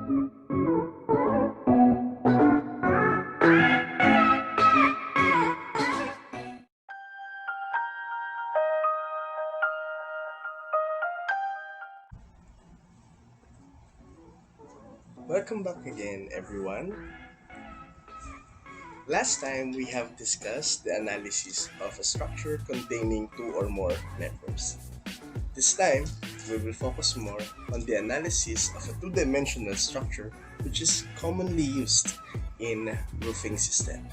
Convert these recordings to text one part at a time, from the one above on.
Welcome back again, everyone. Last time we have discussed the analysis of a structure containing two or more members. This time, we will focus more on the analysis of a two-dimensional structure which is commonly used in roofing system,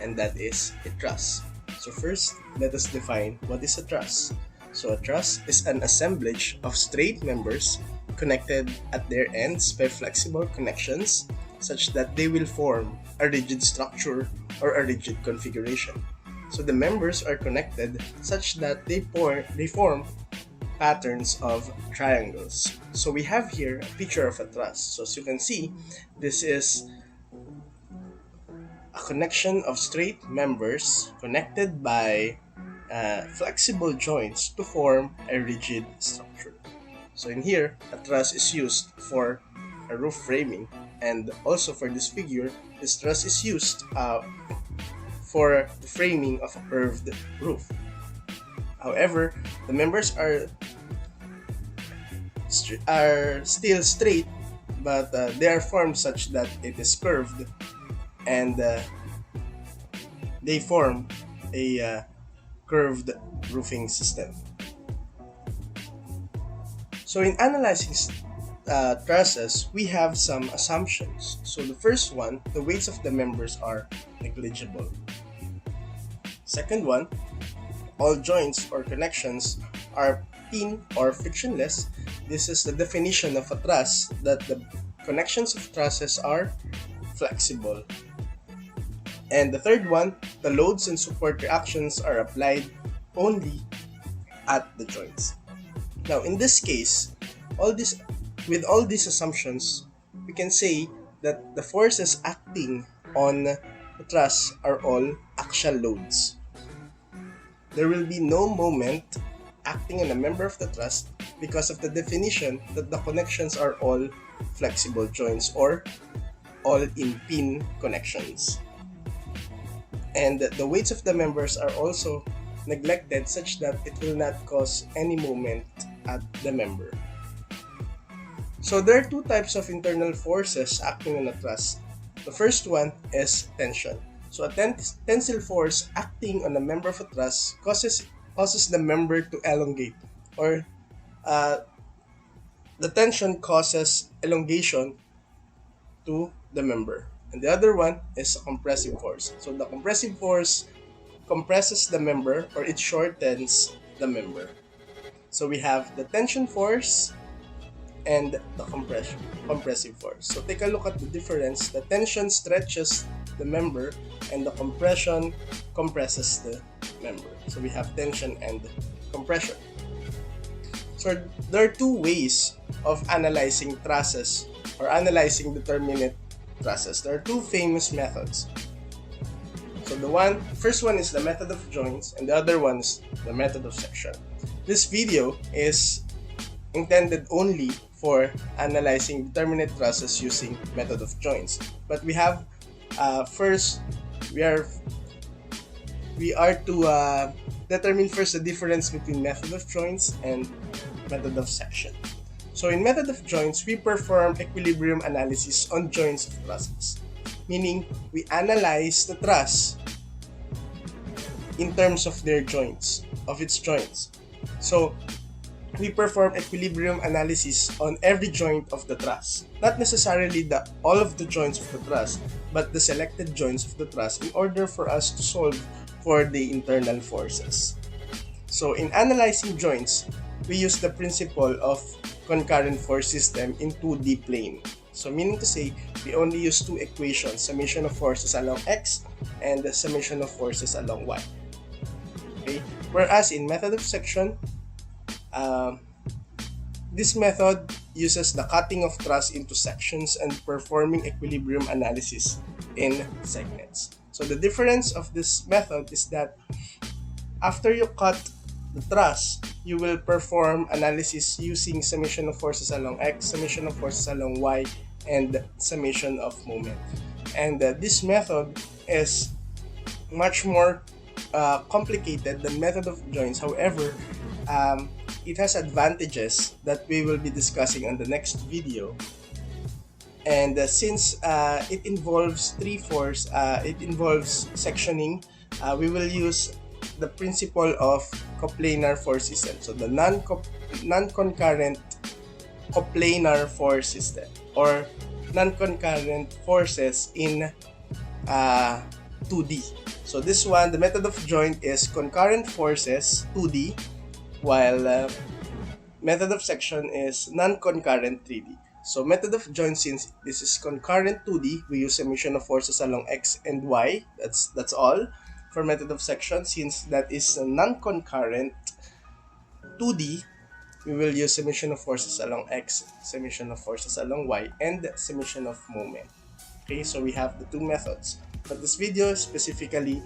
and that is a truss. So first, let us define what is a truss. So a truss is an assemblage of straight members connected at their ends by flexible connections such that they will form a rigid structure or a rigid configuration. So the members are connected such that they form patterns of triangles. So we have here a picture of a truss. So as you can see, this is a connection of straight members connected by flexible joints to form a rigid structure. So in here, a truss is used for a roof framing, and also for this figure, this truss is used for the framing of a curved roof. However, the members are still straight, but they are formed such that it is curved, and they form a curved roofing system. So in analyzing trusses, we have some assumptions. So the first one, the weights of the members are negligible. Second one, all joints or connections are pin or frictionless. This is the definition of a truss, that the connections of trusses are flexible. And the third one, the loads and support reactions are applied only at the joints. Now in this case, with all these assumptions, we can say that the forces acting on the truss are all axial loads. There will be no moment acting on a member of the truss because of the definition that the connections are all flexible joints or all in pin connections. And the weights of the members are also neglected such that it will not cause any moment at the member. So there are two types of internal forces acting on a truss. The first one is tension. So a tensile force acting on a member of a truss causes the member to elongate, or the tension causes elongation to the member. And the other one is a compressive force. So the compressive force compresses the member, or it shortens the member. So we have the tension force and the compressive force. So take a look at the difference. The tension stretches the member and the compression compresses the member. So we have tension and compression. So there are two ways of analyzing trusses or analyzing determinate trusses. There are two famous methods. So the first one is the method of joints, and the other one is the method of section. This video is intended only for analyzing determinate trusses using method of joints. But we have we are to determine first the difference between method of joints and method of section. So in method of joints, we perform equilibrium analysis on joints of trusses, meaning we analyze the truss in terms of its joints. So we perform equilibrium analysis on every joint of the truss, not necessarily all of the joints of the truss, but the selected joints of the truss, in order for us to solve for the internal forces. So in analyzing joints, we use the principle of concurrent force system in 2D plane. So meaning to say, we only use two equations, summation of forces along x and the summation of forces along y. Okay? Whereas in method of section, this method uses the cutting of truss into sections and performing equilibrium analysis in segments. So the difference of this method is that after you cut the truss, you will perform analysis using summation of forces along x, summation of forces along y, and summation of moment. And this method is much more complicated than method of joins. However, it has advantages that we will be discussing on the next video. And since it involves it involves sectioning, we will use the principle of coplanar force system. So the non-concurrent coplanar force system, or non-concurrent forces in 2D. So this one, the method of joint is concurrent forces 2D, while method of section is non-concurrent 3D. So method of joint, since this is concurrent 2D, we use summation of forces along x and y. That's all. For method of section, since that is a non-concurrent 2D, we will use summation of forces along x, summation of forces along y, and summation of moment. Okay, so we have the two methods. But this video is specifically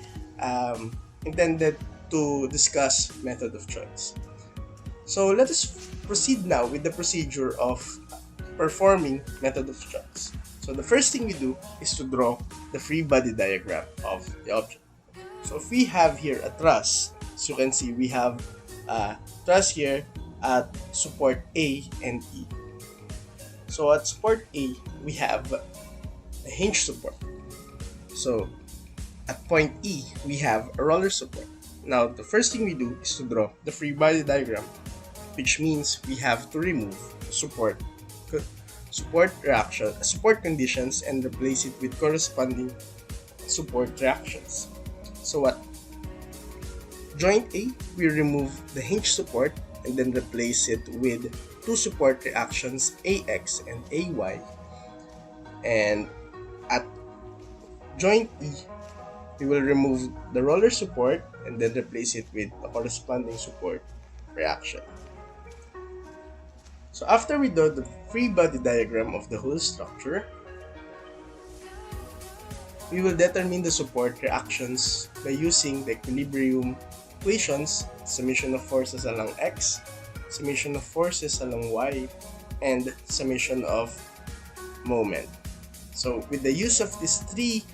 intended to discuss method of choice. So let us proceed now with the procedure of performing method of choice. So the first thing we do is to draw the free body diagram of the object. So if we have here a truss, as you can see, we have a truss here at support A and E. So at support A, we have a hinge support. So at point E, we have a roller support. Now, the first thing we do is to draw the free body diagram, which means we have to remove support conditions and replace it with corresponding support reactions. So at joint A, we remove the hinge support and then replace it with two support reactions, AX and AY. And at joint E, we will remove the roller support and then replace it with a corresponding support reaction. So after we draw the free body diagram of the whole structure, we will determine the support reactions by using the equilibrium equations, summation of forces along x, summation of forces along y, and summation of moment. So with the use of these three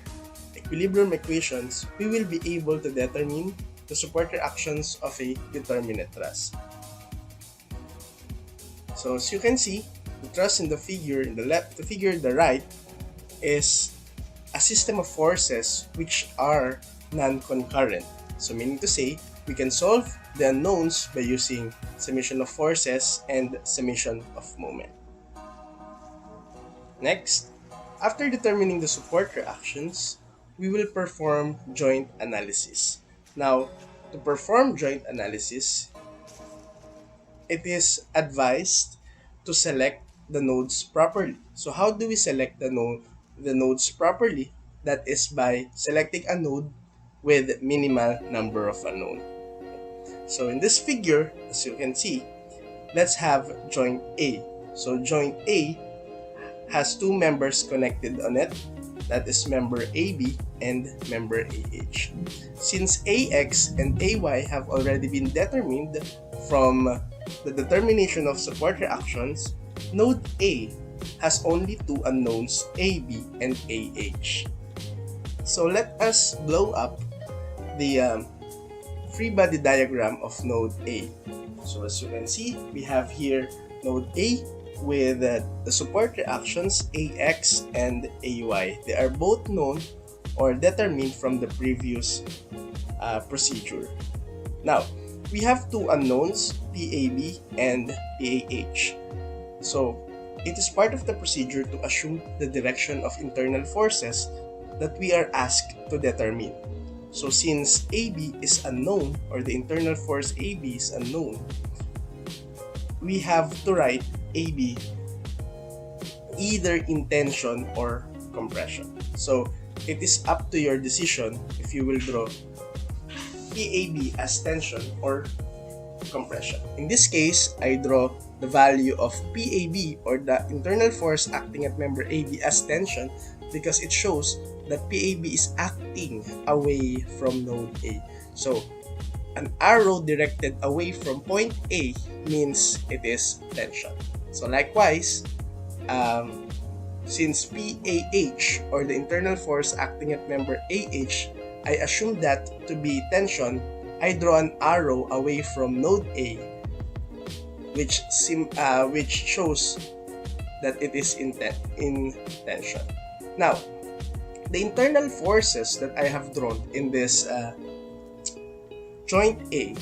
equilibrium equations, we will be able to determine the support reactions of a determinate truss. So as you can see, the truss in the figure in the left, the figure in the right, is a system of forces which are non-concurrent. So meaning to say, we can solve the unknowns by using summation of forces and summation of moment. Next, after determining the support reactions, we will perform joint analysis. Now, to perform joint analysis, it is advised to select the nodes properly. So how do we select the nodes properly? That is by selecting a node with minimal number of unknown. So in this figure, as you can see, let's have joint A. So joint A has two members connected on it. That is member AB and member AH. Since AX and AY have already been determined from the determination of support reactions, node A has only two unknowns, AB and AH. So let us blow up the free body diagram of node A. So as you can see, we have here node A with the support reactions AX and AY. They are both known or determined from the previous procedure. Now, we have two unknowns, PAB and PAH. So, it is part of the procedure to assume the direction of internal forces that we are asked to determine. So, since AB is unknown, or the internal force AB is unknown, we have to write AB either in tension or compression. So, it is up to your decision if you will draw PAB as tension or compression. In this case, I draw the value of PAB, or the internal force acting at member AB, as tension because it shows that PAB is acting away from node A. So, an arrow directed away from point A means it is tension. So likewise, since PAH, or the internal force acting at member AH, I assume that to be tension, I draw an arrow away from node A, which shows that it is in tension. Now, the internal forces that I have drawn in this joint A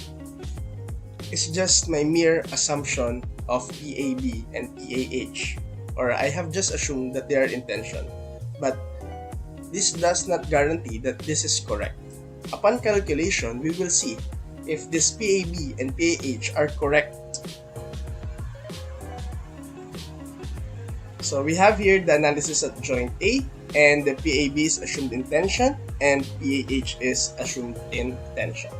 is just my mere assumption of PAB and PAH, or I have just assumed that they are in tension. But this does not guarantee that this is correct. Upon calculation, we will see if this PAB and PAH are correct. So we have here the analysis at joint A, and the PAB is assumed in tension and PAH is assumed in tension.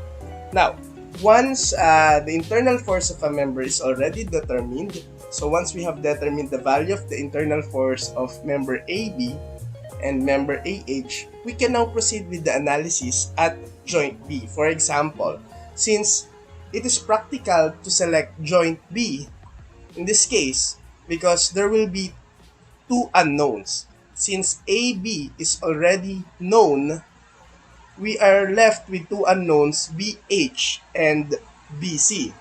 Now, once the internal force of a member is already determined, so once we have determined the value of the internal force of member AB and member AH, we can now proceed with the analysis at joint B. For example, since it is practical to select joint B in this case because there will be two unknowns. Since AB is already known, we are left with two unknowns, BH and BC.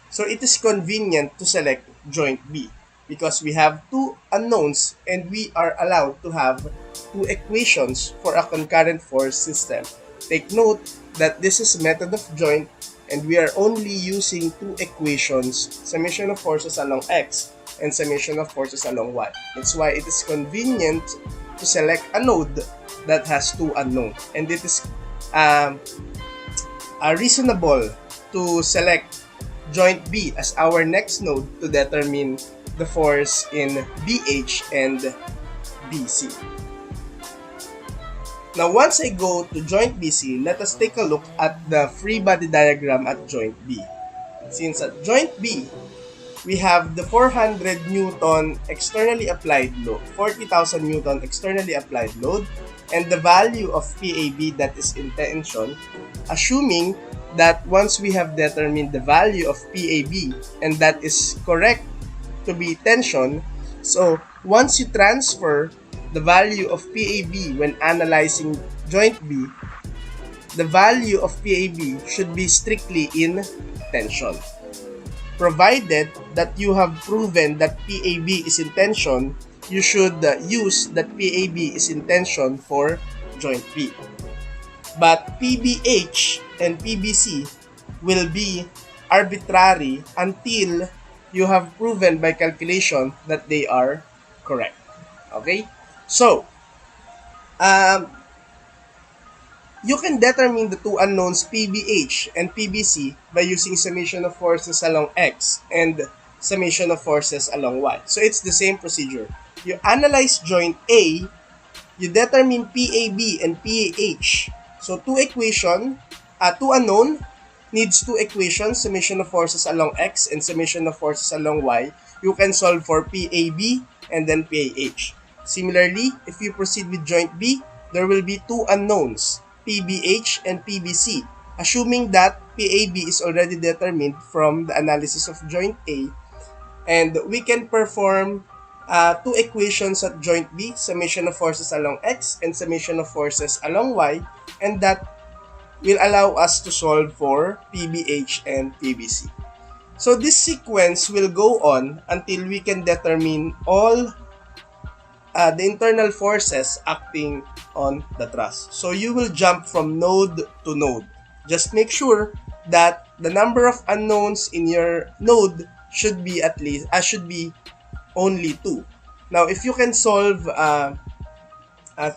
So it is convenient to select joint B because we have two unknowns and we are allowed to have two equations for a concurrent force system. Take note that this is method of joint and we are only using two equations, summation of forces along X and summation of forces along Y. That's why it is convenient to select a node that has two unknowns, and it is reasonable to select joint B as our next node to determine the force in BH and BC. Now, once I go to joint BC, let us take a look at the free body diagram at joint B. Since at joint B, we have the 400 Newton externally applied load, 40,000 Newton externally applied load, and the value of PAB that is in tension, assuming that once we have determined the value of PAB and that is correct to be tension, so once you transfer the value of PAB when analyzing joint B, the value of PAB should be strictly in tension. Provided that you have proven that PAB is in tension, you should use that PAB is in tension for joint B. But PBH and PBC will be arbitrary until you have proven by calculation that they are correct. Okay? So, you can determine the two unknowns PBH and PBC by using summation of forces along X and summation of forces along Y. So it's the same procedure. You analyze joint A, you determine PAB and PAH. So two unknown needs two equations, summation of forces along X and summation of forces along Y. You can solve for PAB and then PAH. Similarly, if you proceed with joint B, there will be two unknowns, PBH and PBC, assuming that PAB is already determined from the analysis of joint A, and we can perform two equations at joint B, summation of forces along X and summation of forces along Y, and that will allow us to solve for PBH and PBC. So this sequence will go on until we can determine all the internal forces acting on the truss. So you will jump from node to node. Just make sure that the number of unknowns in your node should be only two. Now, if you can solve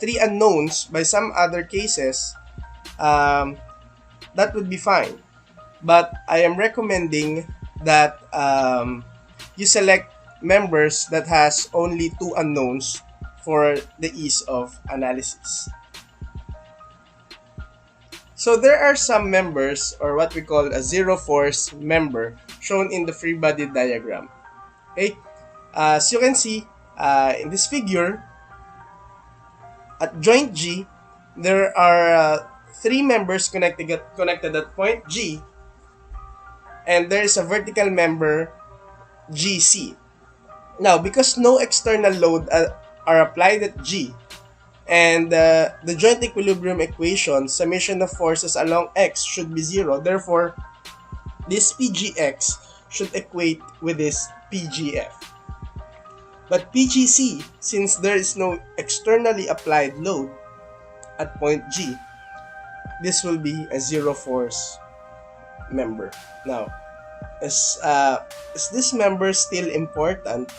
three unknowns by some other cases, that would be fine. But I am recommending that you select members that has only two unknowns for the ease of analysis. So there are some members, or what we call a zero force member, shown in the free body diagram. Okay, as you can see in this figure, at joint G, there are three members connected at point G, and there is a vertical member GC. Now, because no external load are applied at G, and the joint equilibrium equation, summation of forces along X, should be 0. Therefore, this PGX should equate with this PGF. But PGC, since there is no externally applied load at point G, this will be a zero force member. Now, is this member still important?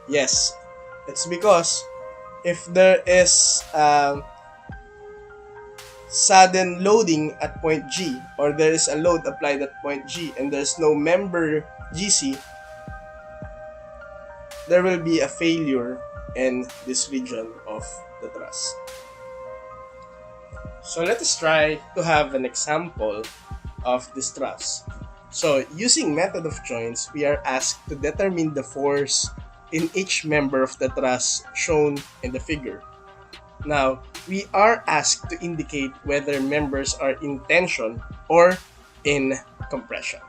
Yes. It's because if there is sudden loading at point G, or there is a load applied at point G and there's no member GC, there will be a failure in this region of the truss. So let us try to have an example of this truss. So using method of joints, we are asked to determine the force in each member of the truss shown in the figure. Now, we are asked to indicate whether members are in tension or in compression.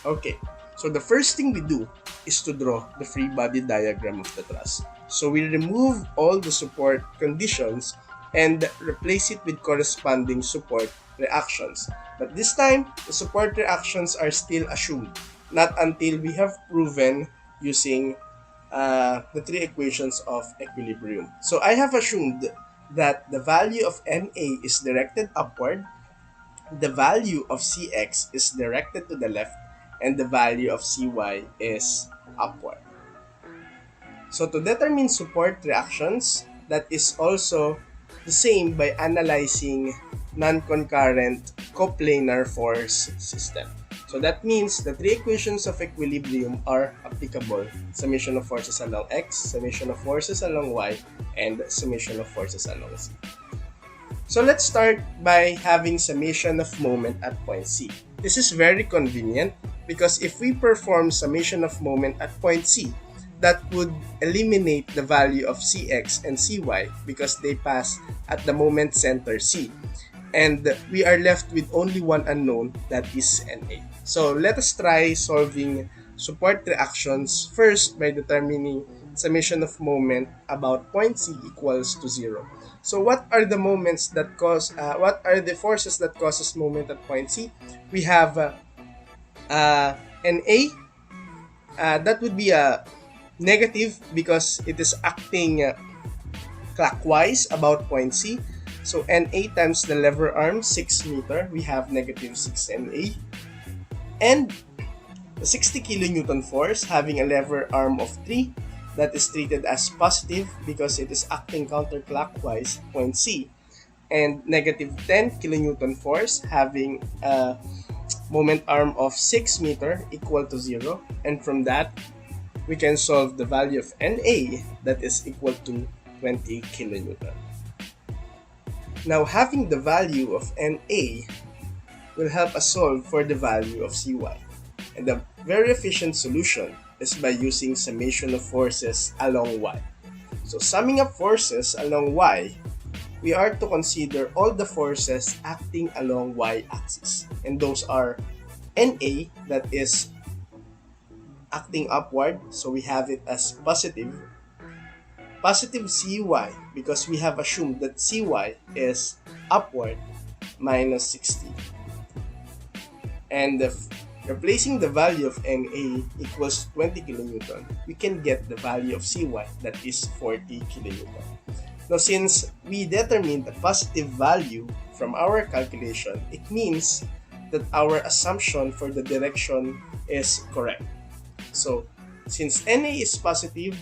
Okay, so the first thing we do is to draw the free body diagram of the truss. So we remove all the support conditions and replace it with corresponding support reactions. But this time, the support reactions are still assumed, not until we have proven using the three equations of equilibrium. So I have assumed that the value of NA is directed upward, the value of CX is directed to the left, and the value of CY is upward. So to determine support reactions, that is also the same by analyzing non-concurrent coplanar force system. So that means the three equations of equilibrium are applicable: summation of forces along X, summation of forces along Y, and summation of forces along Z. So let's start by having summation of moment at point C. This is very convenient because if we perform summation of moment at point C, that would eliminate the value of Cx and Cy because they pass at the moment center C. And we are left with only one unknown, that is Na. So let us try solving support reactions first by determining summation of moment about point C equals to 0. So what are the moments that cause, what are the forces that causes moment at point C? We have Na, that would be a negative because it is acting clockwise about point C. So Na times the lever arm, 6 meter, we have negative 6 Na. And the 60 kilonewton force having a lever arm of 3, that is treated as positive because it is acting counterclockwise point C. And negative 10 kilonewton force having a moment arm of 6 meter equal to 0. And from that, we can solve the value of Na, that is equal to 20 kilonewton. Now, having the value of Na will help us solve for the value of Cy. And the very efficient solution is by using summation of forces along Y. So summing up forces along Y, we are to consider all the forces acting along Y-axis. And those are Na, that is acting upward, so we have it as positive. Positive Cy, because we have assumed that Cy is upward, minus 60. And replacing the value of Na equals 20 kilonewton, we can get the value of Cy, that is 40 kilonewton. Now, since we determined a positive value from our calculation, it means that our assumption for the direction is correct. So, since Na is positive,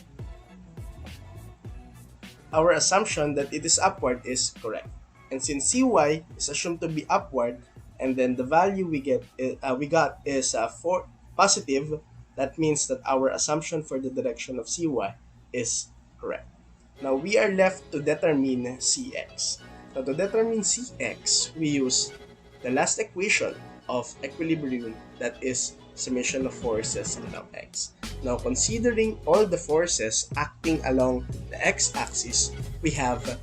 our assumption that it is upward is correct. And since Cy is assumed to be upward, and then the value we got is for positive, that means that our assumption for the direction of Cy is correct. Now we are left to determine Cx. Now to determine Cx, we use the last equation of equilibrium, that is summation of forces along X. Now considering all the forces acting along the X-axis, we have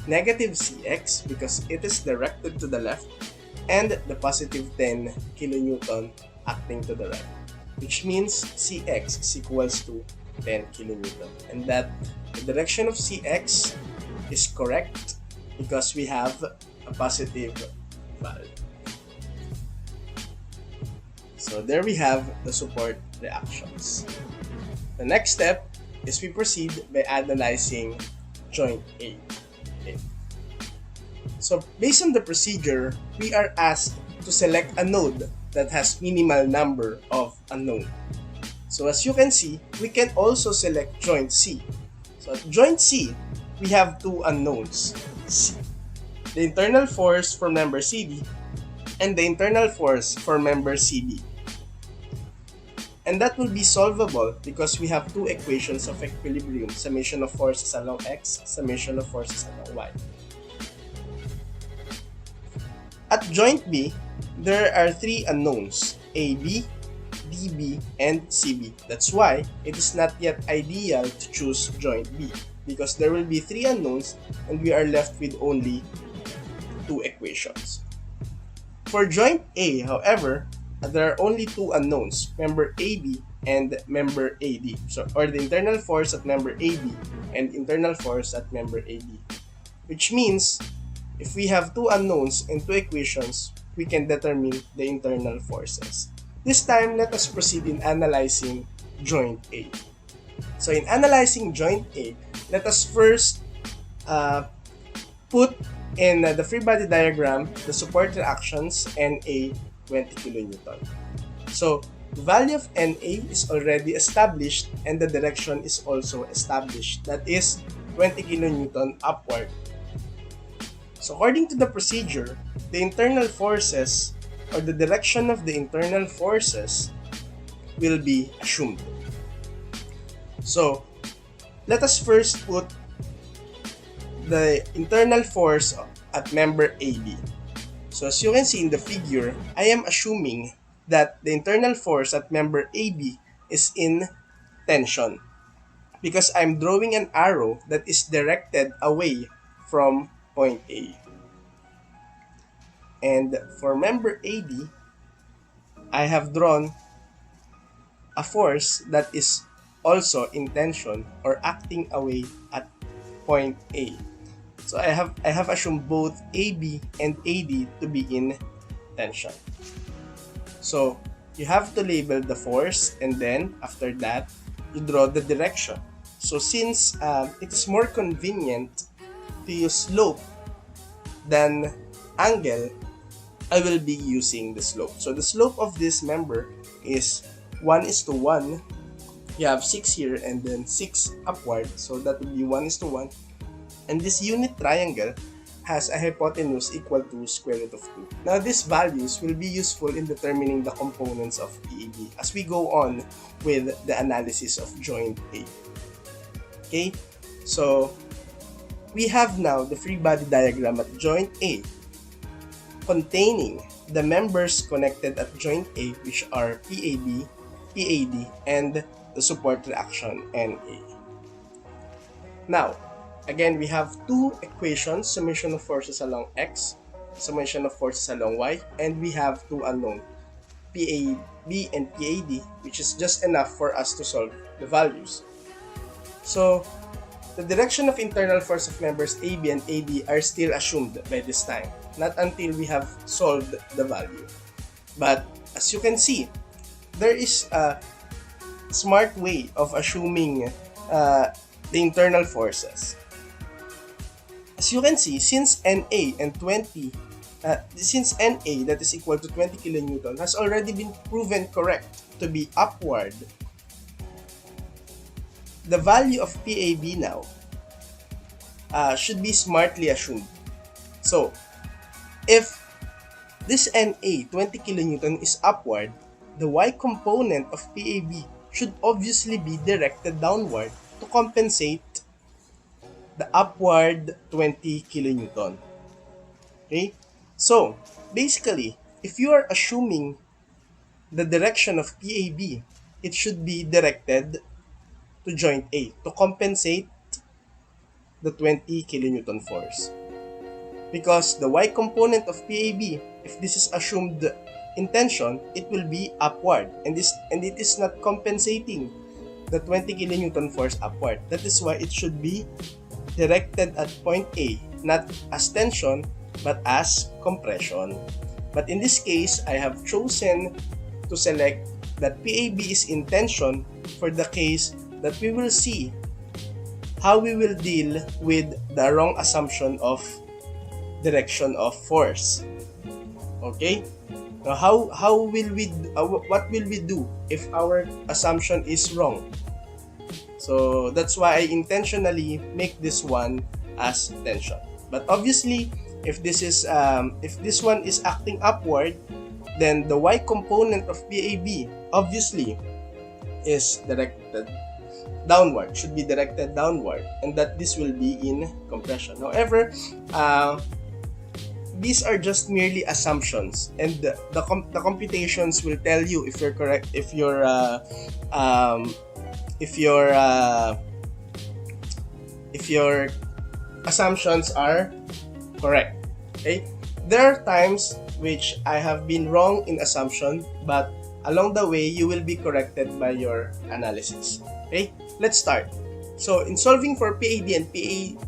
negative Cx because it is directed to the left, and the positive 10 kilonewton acting to the right, which means Cx is equals to 10 kilonewton, and that The direction of CX is correct because we have a positive value. So there we have the support reactions. The next step is we proceed by analyzing joint A. Okay. So based on the procedure, we are asked to select a node that has minimal number of unknown. So as you can see, we can also select joint C. So at joint C, we have two unknowns. The internal force for member CD and the internal force for member CD. And that will be solvable because we have two equations of equilibrium, summation of forces along X, summation of forces along Y. At joint B, there are three unknowns, AB, DB, and CB. That's why it is not yet ideal to choose joint B because there will be three unknowns and we are left with only two equations. For joint A, however, there are only two unknowns, member AB and member AD. So, or the internal force at member AB and internal force at member AD. Which means, if we have two unknowns and two equations, we can determine the internal forces. This time, let us proceed in analyzing joint A. So in analyzing joint A, let us first put in the free body diagram the support reactions NA 20 kN. So the value of NA is already established and the direction is also established. That is 20 kN upward. So according to the procedure, the internal forces or the direction of the internal forces will be assumed. So let us first put the internal force at member AB. So as you can see in the figure, I am assuming that the internal force at member AB is in tension because I'm drawing an arrow that is directed away from point A. And for member AD, I have drawn a force that is also in tension or acting away at point A. So I have assumed both AB and AD to be in tension. So you have to label the force and then after that you draw the direction. So since it's more convenient to use slope than angle, I will be using the slope. So the slope of this member is 1:1. You have 6 here and then 6 upward. So that would be 1:1. And this unit triangle has a hypotenuse equal to square root of 2. Now these values will be useful in determining the components of PAB as we go on with the analysis of joint A. Okay, so we have now the free body diagram at joint A containing the members connected at joint A, which are PAB, PAD, and the support reaction NA. Now, again, we have two equations, summation of forces along X, summation of forces along Y, and we have two unknown, PAB and PAD, which is just enough for us to solve the values. So, the direction of internal force of members AB and AD are still assumed by this time, not until we have solved the value. But as you can see, there is a smart way of assuming the internal forces. As you can see, since NA and 20, since NA that is equal to 20 kN has already been proven correct to be upward, the value of PAB now should be smartly assumed. So, if this NA 20 kN is upward, the Y component of PAB should obviously be directed downward to compensate the upward 20 kN. Okay? So, basically, if you are assuming the direction of PAB, it should be directed to joint A to compensate the 20 kN force. Because the Y component of PAB, if this is assumed in tension, it will be upward and it is not compensating the 20 kilonewton force upward. That is why it should be directed at point A, not as tension, but as compression. But in this case, I have chosen to select that PAB is in tension for the case that we will see how we will deal with the wrong assumption of direction of force. Okay? Now, how will we what will we do if our assumption is wrong? So that's why I intentionally make this one as tension. But obviously, if this one is acting upward, then the y component of PAB obviously is directed downward, should be directed downward, and that this will be in compression. However, these are just merely assumptions, and the computations will tell you if you're correct, if your assumptions are correct. Okay, there are times which I have been wrong in assumption, but along the way you will be corrected by your analysis. Okay, let's start. So in solving for PAB and PAB,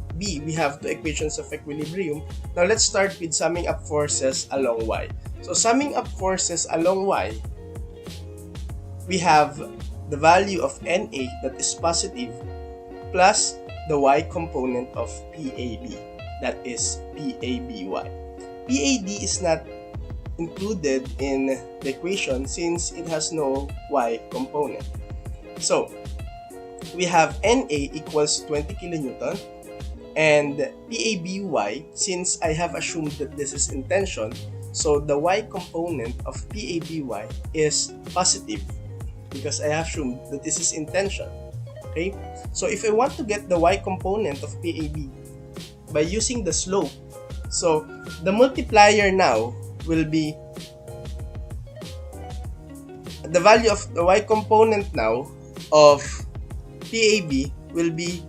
we have two equations of equilibrium. Now let's start with summing up forces along y. So summing up forces along y, we have the value of NA that is positive plus the y component of PAB, that is PABY. PAD is not included in the equation since it has no y component. So we have NA equals 20 kilonewton, and PABY, since I have assumed that this is in tension, so the y component of PABY is positive because I have assumed that this is in tension. Okay, so if I want to get the y component of PAB by using the slope, so the multiplier now will be the value of the y component now of PAB will be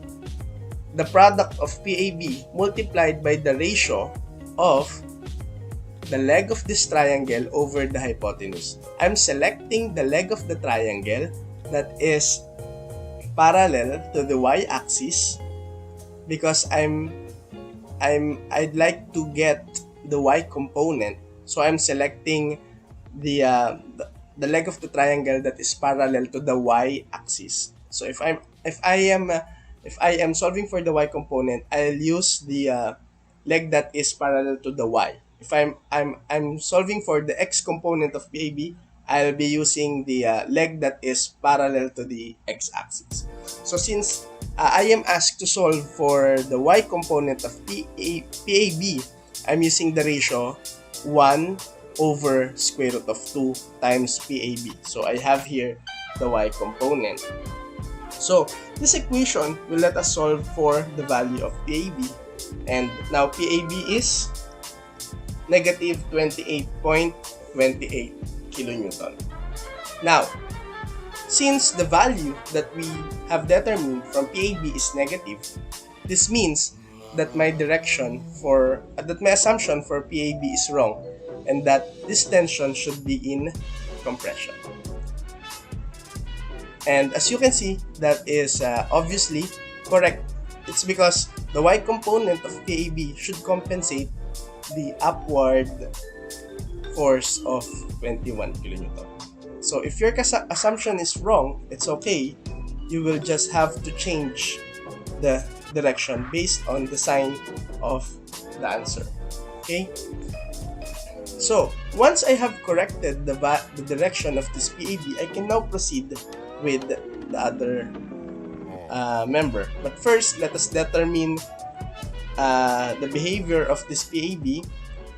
the product of PAB multiplied by the ratio of the leg of this triangle over the hypotenuse. I'm selecting the leg of the triangle that is parallel to the y-axis because I'd like to get the y component. So I'm selecting the leg of the triangle that is parallel to the y-axis. So if I am solving for the y component, I'll use the leg that is parallel to the y. If I'm solving for the x component of PAB, I'll be using the leg that is parallel to the x-axis. So since I am asked to solve for the y component of PAB, I'm using the ratio 1 over square root of 2 times PAB. So I have here the y component. So this equation will let us solve for the value of PAB, and now PAB is negative 28.28 kilonewton. Now, since the value that we have determined from PAB is negative, this means that my assumption for PAB is wrong, and that this tension should be in compression. And as you can see, that is obviously correct. It's because the y component of PAB should compensate the upward force of 21 kilonewton. So if your assumption is wrong, it's okay. You will just have to change the direction based on the sign of the answer. Okay? So once I have corrected the direction of this PAB, I can now proceed with the other member. But first, let us determine the behavior of this PAB.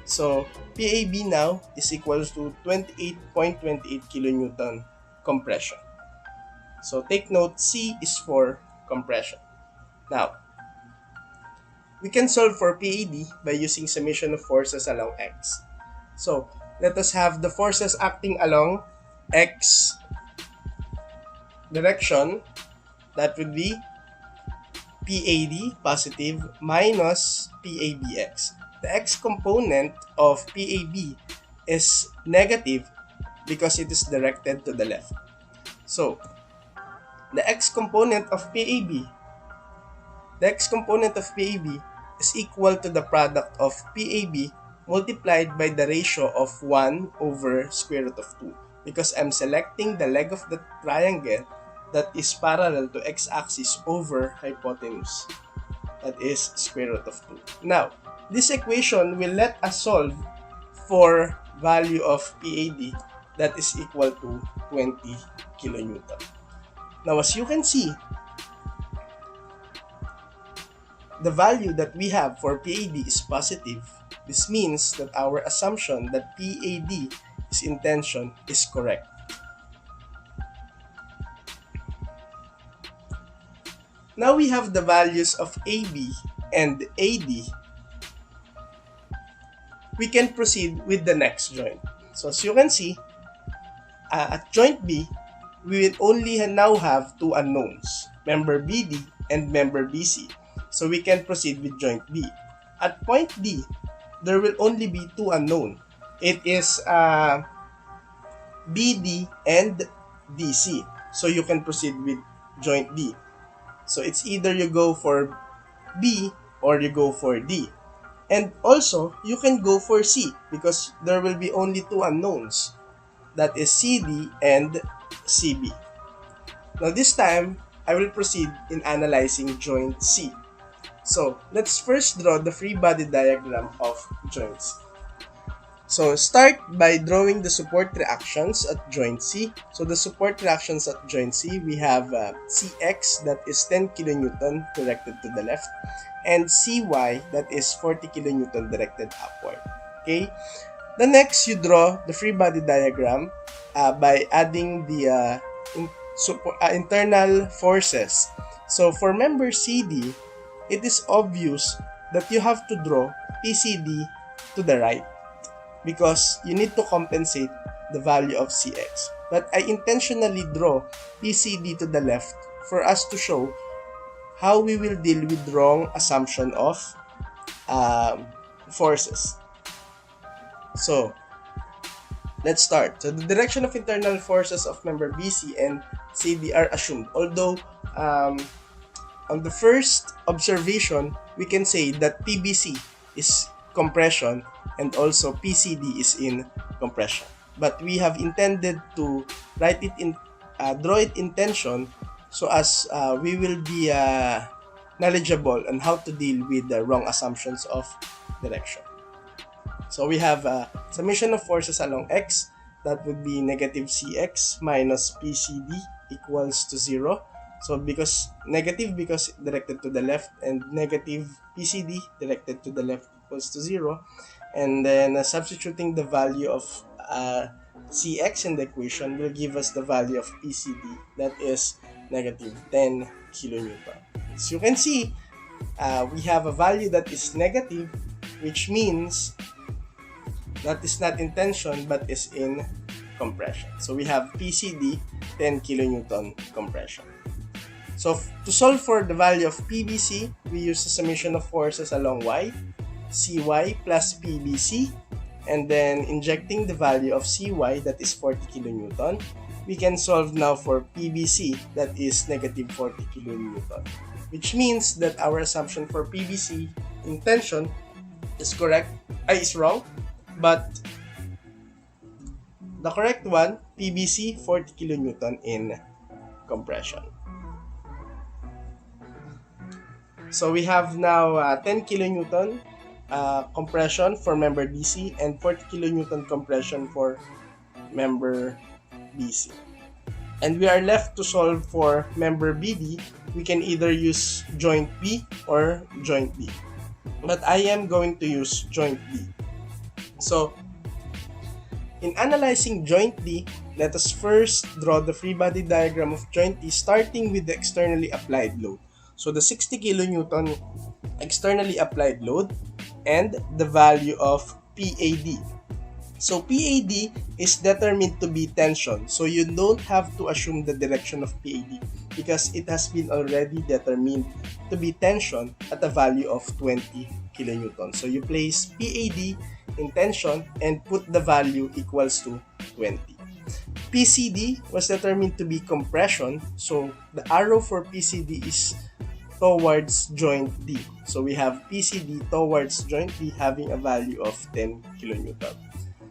So PAB now is equal to 28.28 kilonewton compression. So take note, C is for compression. Now, we can solve for PAD by using summation of forces along X. So let us have the forces acting along X direction. That would be PAD positive minus PABX. The X component of PAB is negative because it is directed to the left. So The x component of PAB. The x component of PAB is equal to the product of PAB multiplied by the ratio of 1 over square root of 2, because I'm selecting the leg of the triangle that is parallel to x-axis over hypotenuse, that is square root of 2. Now, this equation will let us solve for value of PAD that is equal to 20 kilonewton. Now, as you can see, the value that we have for PAD is positive. This means that our assumption that PAD is in tension is correct. Now we have the values of AB and AD. We can proceed with the next joint. So as you can see, at joint B, we will only now have two unknowns, member BD and member BC. So we can proceed with joint B. At point D, there will only be two unknown. It is BD and DC. So you can proceed with joint D. So it's either you go for B or you go for D. And also, you can go for C because there will be only two unknowns. That is CD and CB. Now this time, I will proceed in analyzing joint C. So let's first draw the free body diagram of joints. So start by drawing the support reactions at joint C. So the support reactions at joint C, we have CX, that is 10 kilonewton directed to the left, and CY, that is 40 kilonewton directed upward. Okay. The next, you draw the free body diagram by adding the internal forces. So for member CD, it is obvious that you have to draw PCD to the right because you need to compensate the value of CX. But I intentionally draw PCD to the left for us to show how we will deal with wrong assumption of forces. So, let's start. So, the direction of internal forces of member BC and CD are assumed. Although, on the first observation, we can say that PBC is compression and also PCD is in compression. But we have intended to write it in, draw it in tension so as we will be knowledgeable on how to deal with the wrong assumptions of direction. So we have summation of forces along X, that would be negative CX minus PCD equals to 0. So because negative because directed to the left, and negative PCD directed to the left equals to 0. And then substituting the value of CX in the equation will give us the value of PCD, that is negative 10 kilonewton. As you can see, we have a value that is negative, which means that is not in tension but is in compression. So we have PCD 10 kilonewton compression. So to solve for the value of PBC, we use the summation of forces along Y, CY plus PBC, and then injecting the value of CY, that is 40 kilonewton. We can solve now for PBC, that is negative 40 kilonewton, which means that our assumption for PBC in tension is correct, is wrong, but the correct one, PBC 40 kilonewton in compression. So we have now 10 kilonewton compression for member DC and 40 kilonewton compression for member BC. And we are left to solve for member BD. We can either use joint B or joint B. But I am going to use joint B. So, in analyzing joint D, let us first draw the free body diagram of joint D starting with the externally applied load. So, the 60 kilonewton externally applied load and the value of PAD. So, PAD is determined to be tension. So, you don't have to assume the direction of PAD because it has been already determined to be tension at a value of 20 kilonewton. So, you place PAD in tension and put the value equals to 20. PCD was determined to be compression, so the arrow for PCD is towards joint D. So we have PCD towards joint D having a value of 10 kilonewton.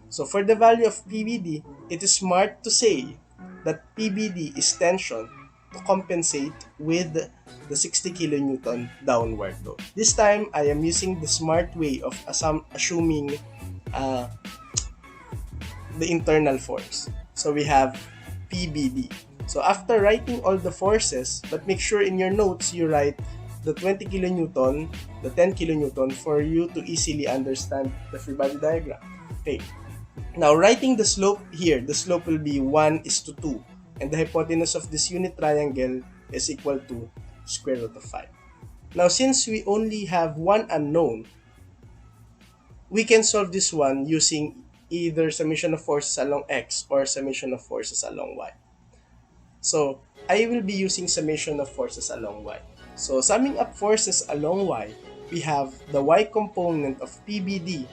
So for the value of PBD, it is smart to say that PBD is tension to compensate with the 60 kilonewton downward load. This time, I am using the smart way of assuming the internal force. So we have PBD. So after writing all the forces, but make sure in your notes you write the 20 kilonewton, the 10 kilonewton for you to easily understand the free body diagram. Okay. Now writing the slope here, the slope will be 1:2, and the hypotenuse of this unit triangle is equal to square root of 5. Now since we only have one unknown, we can solve this one using either summation of forces along x or summation of forces along y. So I will be using summation of forces along y. So summing up forces along y, we have the y component of PBD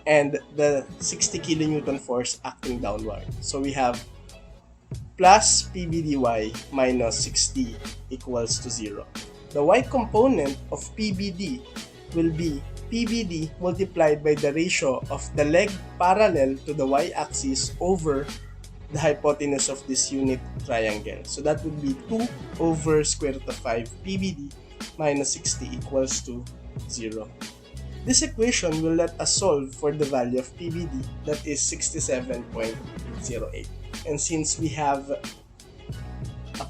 and the 60 kilonewton force acting downward. So we have plus PBDY minus 60 equals to 0. The y component of PBD will be PBD multiplied by the ratio of the leg parallel to the y-axis over the hypotenuse of this unit triangle. So that would be 2 over square root of 5 PBD minus 60 equals to 0. This equation will let us solve for the value of PBD, that is 67.08. And since we have a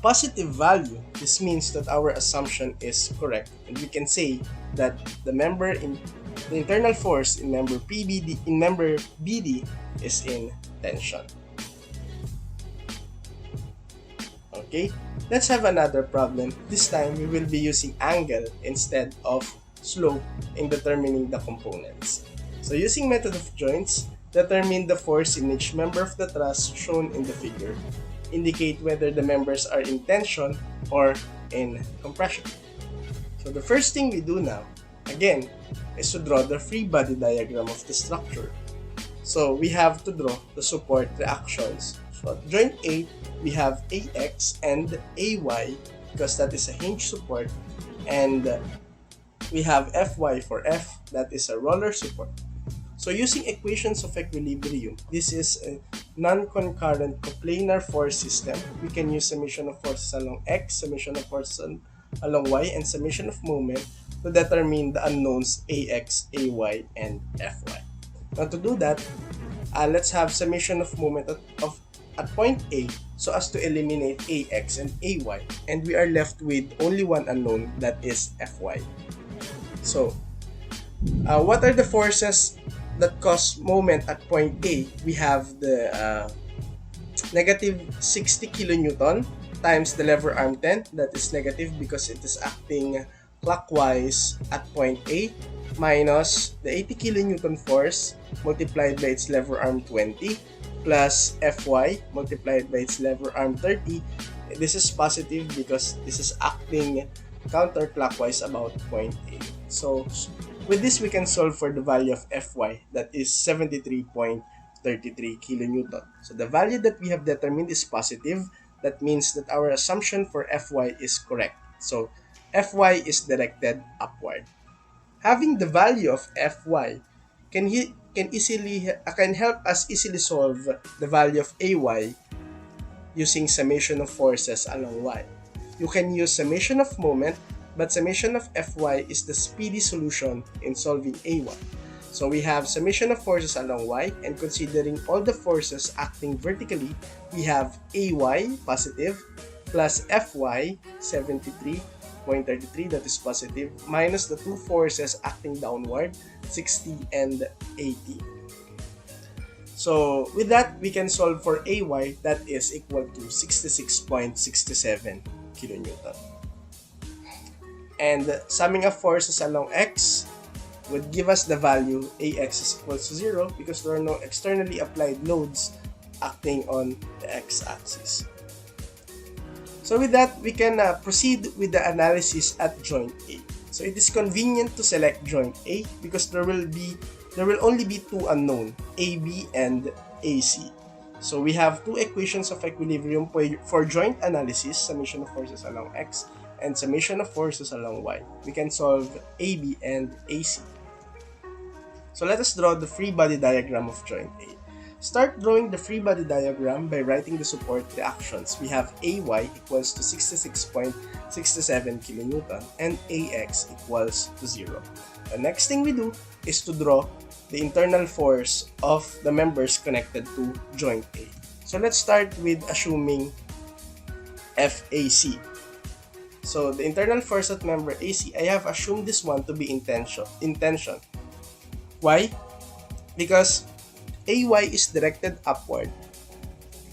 positive value, this means that our assumption is correct, and we can say that the internal force in member BD is in tension. Okay, let's have another problem. This time we will be using angle instead of slope in determining the components. So using method of joints, determine the force in each member of the truss shown in the figure. Indicate whether the members are in tension or in compression. So the first thing we do now, again, is to draw the free body diagram of the structure. So we have to draw the support reactions. So at joint A, we have AX and AY because that is a hinge support, and we have Fy for F, that is a roller support. So using equations of equilibrium, this is a non-concurrent coplanar force system. We can use summation of forces along X, summation of forces along Y, and summation of moment to determine the unknowns AX, AY, and Fy. Now to do that, let's have summation of moment at point A so as to eliminate AX and AY, and we are left with only one unknown, that is Fy. So what are the forces that cause moment at point A? We have the negative 60 kilonewton times the lever arm 10, that is negative because it is acting clockwise at point A, minus the 80 kilonewton force multiplied by its lever arm 20 plus Fy multiplied by its lever arm 30. This is positive because this is acting counterclockwise about point A. So with this, we can solve for the value of Fy, that is 73.33 kilonewton. So the value that we have determined is positive. That means that our assumption for Fy is correct. So Fy is directed upward. Having the value of Fy can help us easily solve the value of Ay using summation of forces along Y. You can use summation of moment, but summation of Fy is the speedy solution in solving Ay. So we have summation of forces along Y, and considering all the forces acting vertically, we have Ay positive plus Fy 73.33, that is positive, minus the two forces acting downward, 60 and 80. So with that, we can solve for Ay, that is equal to 66.67 kilonewton. And summing of forces along X would give us the value Ax is equals to 0 because there are no externally applied loads acting on the x-axis. So with that, we can proceed with the analysis at joint A. So it is convenient to select joint A because there will only be two unknown, AB and AC. So we have two equations of equilibrium for joint analysis, summation of forces along X and summation of forces along Y. We can solve AB and AC. So let us draw the free body diagram of joint A. Start drawing the free body diagram by writing the support reactions. We have AY equals to 66.67 kN and AX equals to 0. The next thing we do is to draw the internal force of the members connected to joint A. So let's start with assuming FAC. So the internal force at member AC, I have assumed this one to be in tension. Why? Because AY is directed upward.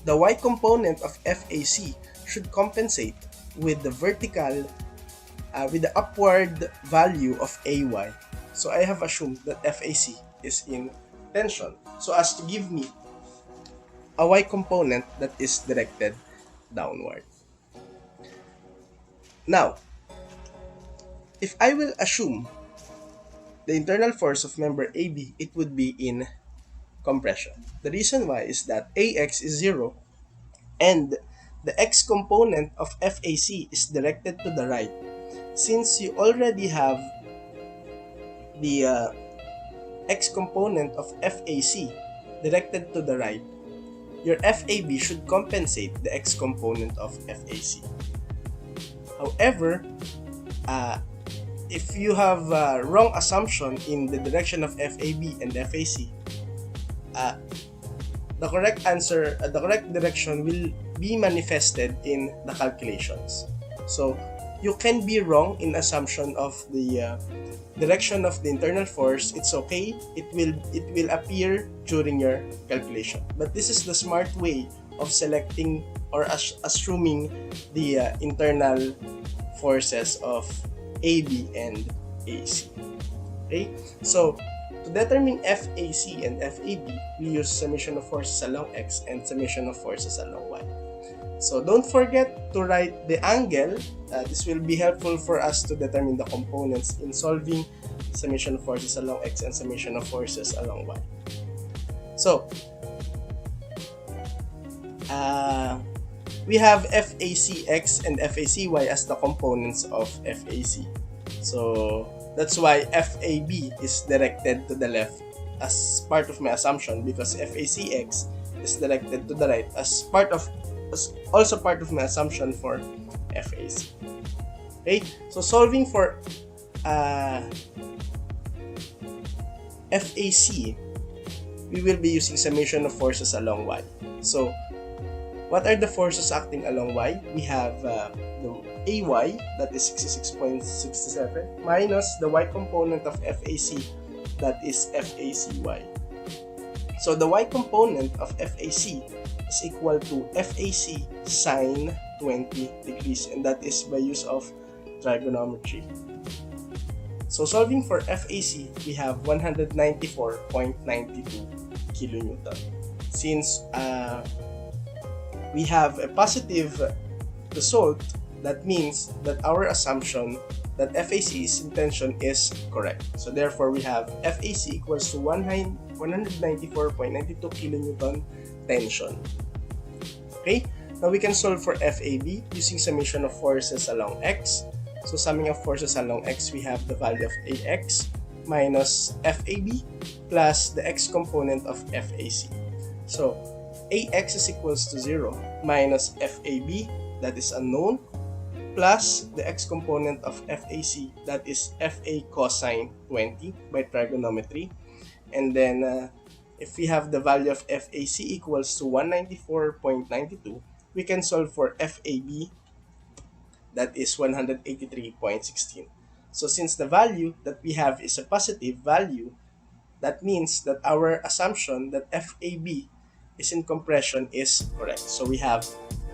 The Y component of FAC should compensate with the with the upward value of AY. So I have assumed that FAC is in tension, so as to give me a Y component that is directed downward. Now, if I will assume the internal force of member AB, it would be in compression. The reason why is that AX is 0 and the X component of FAC is directed to the right. Since you already have the X component of FAC directed to the right, your FAB should compensate the X component of FAC. However, if you have a wrong assumption in the direction of FAB and FAC, the correct answer, the correct direction will be manifested in the calculations. So you can be wrong in assumption of the direction of the internal force. It's okay. It will appear during your calculation. But this is the smart way of selecting or assuming the internal forces of AB and AC. Okay? So to determine FAC and FAB, we use summation of forces along X and summation of forces along Y. So don't forget to write the angle. This will be helpful for us to determine the components in solving summation of forces along X and summation of forces along Y. So, we have FACX and FACY as the components of FAC. So, that's why FAB is directed to the left as part of my assumption, because FACX is directed to the right as also part of my assumption for FAC. Okay, so solving for FAC, we will be using summation of forces along Y. So, what are the forces acting along Y? We have the AY, that is 66.67, minus the Y component of FAC, that is FACY. So the Y component of FAC is equal to FAC sine 20 degrees, and that is by use of trigonometry. So solving for FAC, we have 194.92 kilonewton. Since we have a positive result, that means that our assumption that FAC is in tension is correct. So therefore, we have FAC equals to 194.92 kilonewton tension. Okay, now we can solve for FAB using summation of forces along X. So summing of forces along X, we have the value of AX minus FAB plus the X component of FAC. So AX is equals to 0 minus FAB, that is unknown, plus the X component of FAC, that is FA cosine 20 by trigonometry. And then if we have the value of FAC equals to 194.92, we can solve for FAB, that is 183.16. So since the value that we have is a positive value, that means that our assumption that FAB is in compression is correct. So we have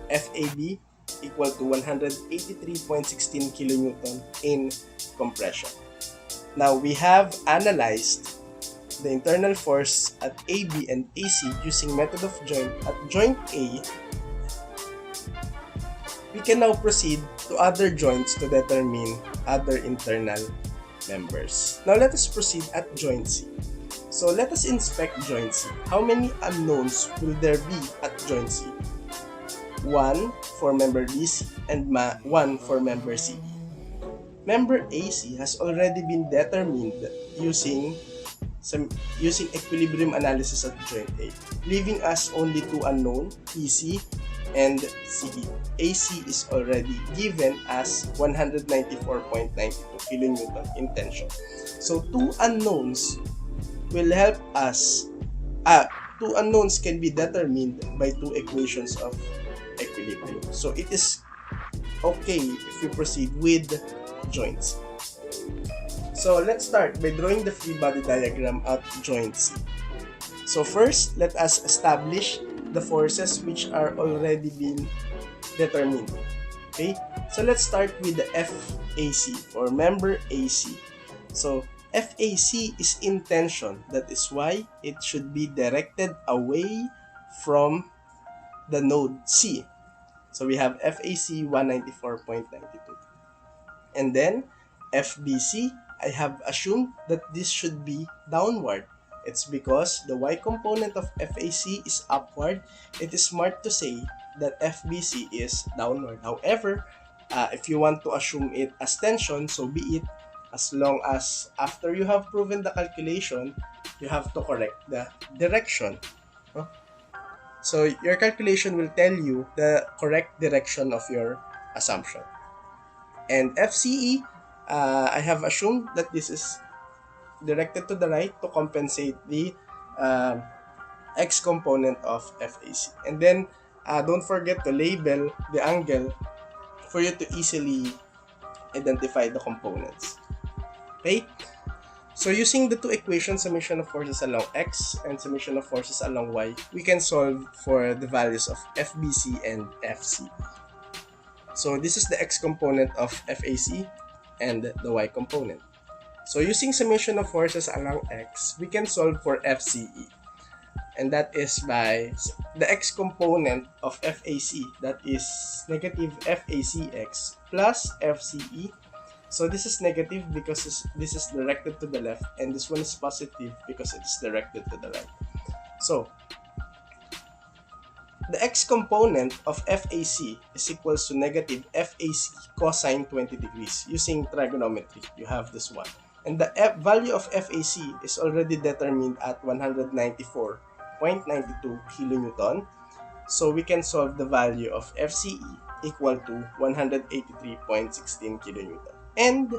FAB equal to 183.16 kilonewton in compression. Now we have analyzed the internal force at AB and AC using method of joint at joint A. We can now proceed to other joints to determine other internal members. Now let us proceed at joint C. So let us inspect joint C. How many unknowns will there be at joint C? 1 for member DC and 1 for member CE. Member AC has already been determined using using equilibrium analysis at joint A, leaving us only two unknown, EC and CE. AC is already given as 194.92 kilonewton in tension. So two unknowns will help us. Two unknowns can be determined by two equations of equilibrium. So it is okay if we proceed with joints. So let's start by drawing the free body diagram at joint C. So first, let us establish the forces which are already been determined. Okay, so let's start with the FAC or member AC. So FAC is in tension. That is why it should be directed away from the node C. So we have FAC 194.92. And then FBC, I have assumed that this should be downward. It's because the Y component of FAC is upward. It is smart to say that FBC is downward. However, if you want to assume it as tension, so be it, as long as after you have proven the calculation, you have to correct the direction. So your calculation will tell you the correct direction of your assumption. And FCE, I have assumed that this is directed to the right to compensate the X component of FAC. And then don't forget to label the angle for you to easily identify the components. Okay? So using the two equations, summation of forces along X and summation of forces along Y, we can solve for the values of FBC and FCE. So this is the X component of FAC and the Y component. So using summation of forces along X, we can solve for FCE. And that is by the X component of FAC, that is negative FACX plus FCE. So this is negative because this is directed to the left, and this one is positive because it is directed to the right. So the X component of FAC is equals to negative FAC cosine 20 degrees. Using trigonometry, you have this one. And the value of FAC is already determined at 194.92 kilonewton. So we can solve the value of FCE equal to 183.16 kilonewton. And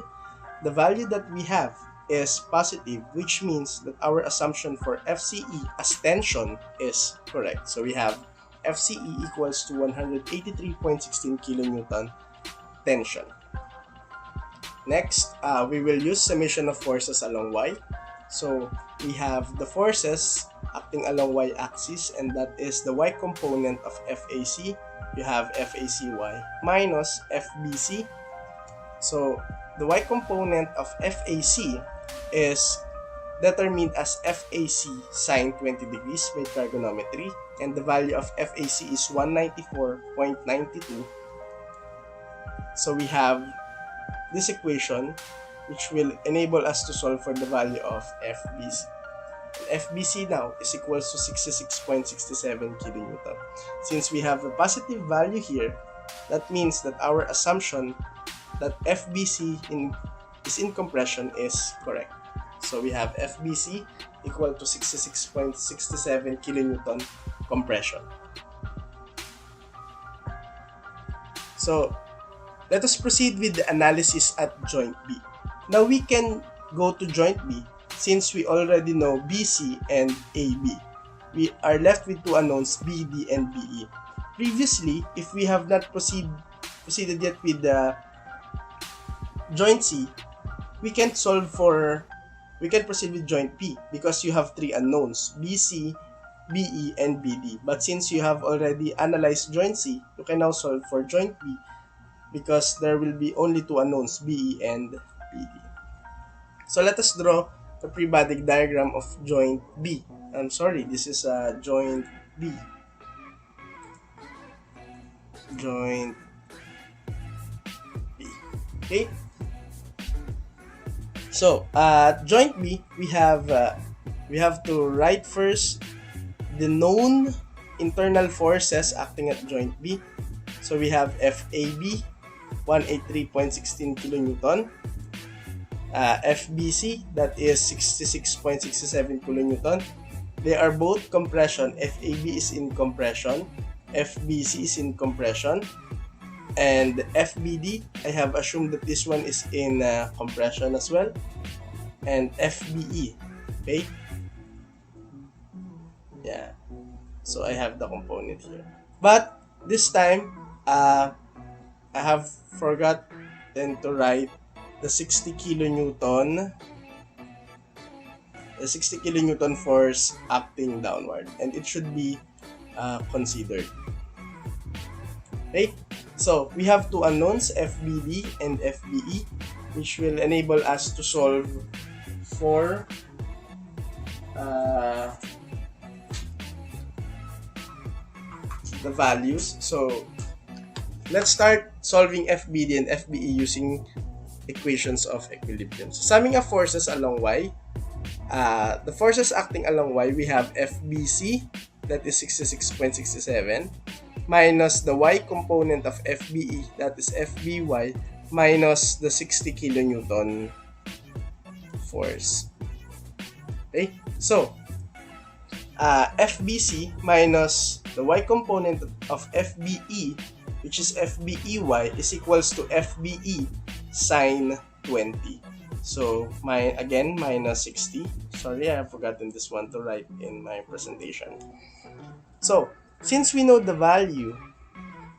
the value that we have is positive, which means that our assumption for FCE as tension is correct. So we have FCE equals to 183.16 kilonewton tension. Next, we will use summation of forces along Y. So we have the forces acting along Y axis, and that is the Y component of FAC. You have FACY minus FBC. So the Y component of FAC is determined as FAC sine 20 degrees by trigonometry, and the value of FAC is 194.92. So we have this equation which will enable us to solve for the value of FBC. And FBC now is equals to 66.67 kilonewton. Since we have a positive value here, that means that our assumption that FBC is in compression is correct. So we have FBC equal to 66.67 kilonewton compression. So let us proceed with the analysis at joint B. Now we can go to joint B since we already know BC and AB. We are left with two unknowns, BD and BE. Previously, if we have not proceeded yet with the joint C, we can proceed with joint P because you have three unknowns, BC, BE, and BD. But since you have already analyzed joint C, you can now solve for joint B because there will be only two unknowns, BE and BD. So let us draw the pre-body diagram of joint B. I'm sorry, this is joint B. Joint B. Okay. So, joint B, we have we have to write first the known internal forces acting at joint B. So we have FAB, 183.16 kilonewton. FBC, that is 66.67 kilonewton. They are both compression. FAB is in compression. FBC is in compression. And FBD, I have assumed that this one is in compression as well. And FBE, okay? Yeah. So I have the component here. But this time, I have forgotten to write the 60 kilonewton force acting downward, and it should be considered. Okay, so we have two unknowns, FBD and FBE, which will enable us to solve for the values. So let's start solving FBD and FBE using equations of equilibrium. So summing up forces along Y, the forces acting along Y, we have FBC, that is 66.67, minus the Y component of FBE, that is FBY, minus the 60 kilonewton force. Okay, so FBC minus the Y component of FBE, which is FBEY, is equals to FBE sine 20. So again minus 60. Sorry, I have forgotten this one to write in my presentation. So since we know the value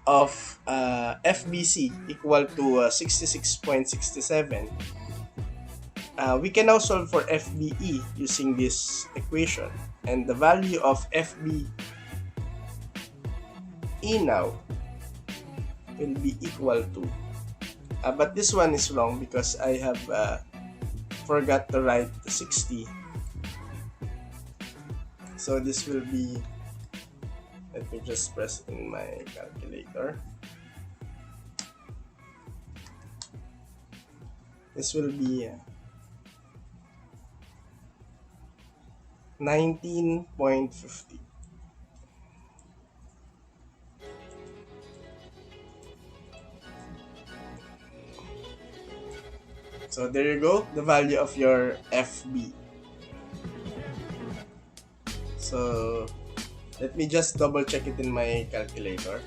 of FBC equal to 66.67, we can now solve for FBE using this equation, and the value of FBE now will be equal to, but this one is wrong because I have forgot to write the 60. So this will be, let me just press in my calculator. This will be 19.50. So there you go, the value of your FB. So let me just double check it in my calculator.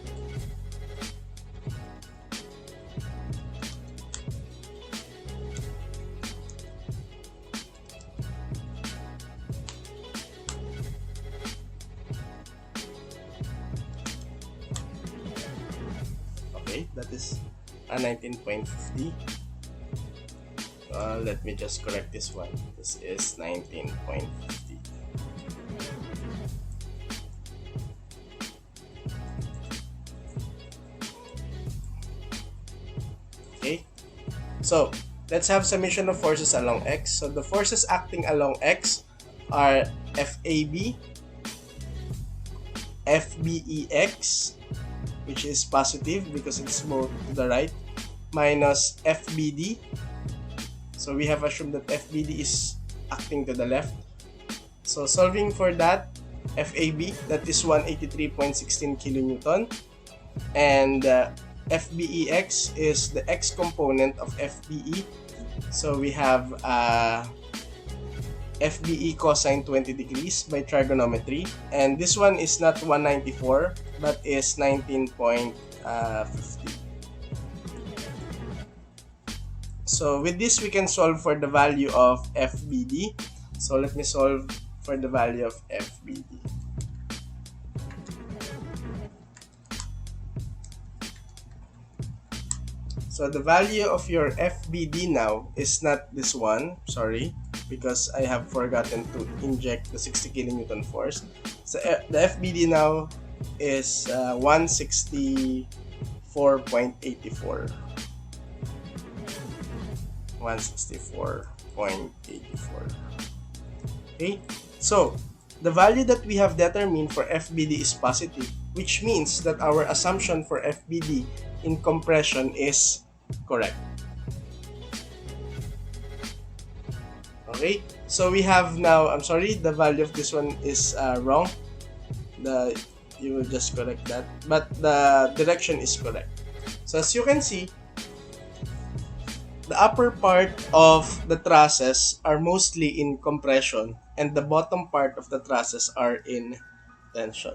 Okay, that is a 19.50. Let me just correct this one. This is 19.50. Okay, so let's have summation of forces along X. So the forces acting along X are FAB, FBEX, which is positive because it's both to the right, minus FBD. So we have assumed that FBD is acting to the left. So solving for that, FAB, that is 183.16 kilonewton, and FBEX is the X component of FBE. So we have FBE cosine 20 degrees by trigonometry, and this one is not 194 but is 19.50. So with this we can solve for the value of FBD. So let me solve for the value of FBD. So the value of your FBD now is not this one, sorry, because I have forgotten to inject the 60 kilonewton force. So the FBD now is 164.84. 164.84. Okay, so the value that we have determined for FBD is positive, which means that our assumption for FBD in compression is correct. Okay, so we have now, I'm sorry, the value of this one is wrong. You will just correct that, but the direction is correct. So as you can see, the upper part of the trusses are mostly in compression and the bottom part of the trusses are in tension.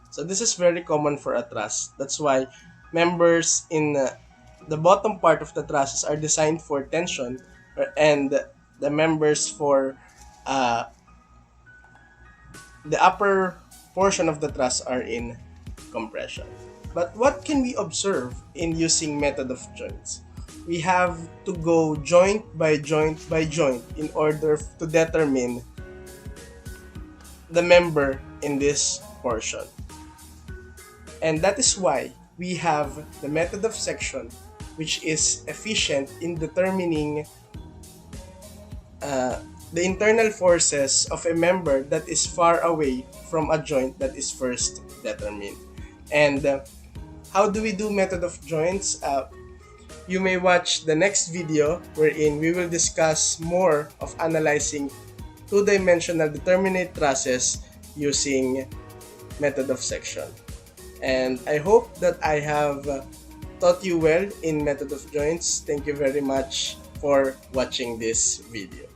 So this is very common for a truss. That's why members in the bottom part of the trusses are designed for tension, and the members for uh, the upper portion of the truss are in compression. But what can we observe in using method of joints? We have to go joint by joint by joint in order to determine the member in this portion. And that is why we have the method of section, which is efficient in determining the internal forces of a member that is far away from a joint that is first determined. And how do we do method of joints? You may watch the next video wherein we will discuss more of analyzing two-dimensional determinate trusses using method of section. And I hope that I have taught you well in method of joints. Thank you very much for watching this video.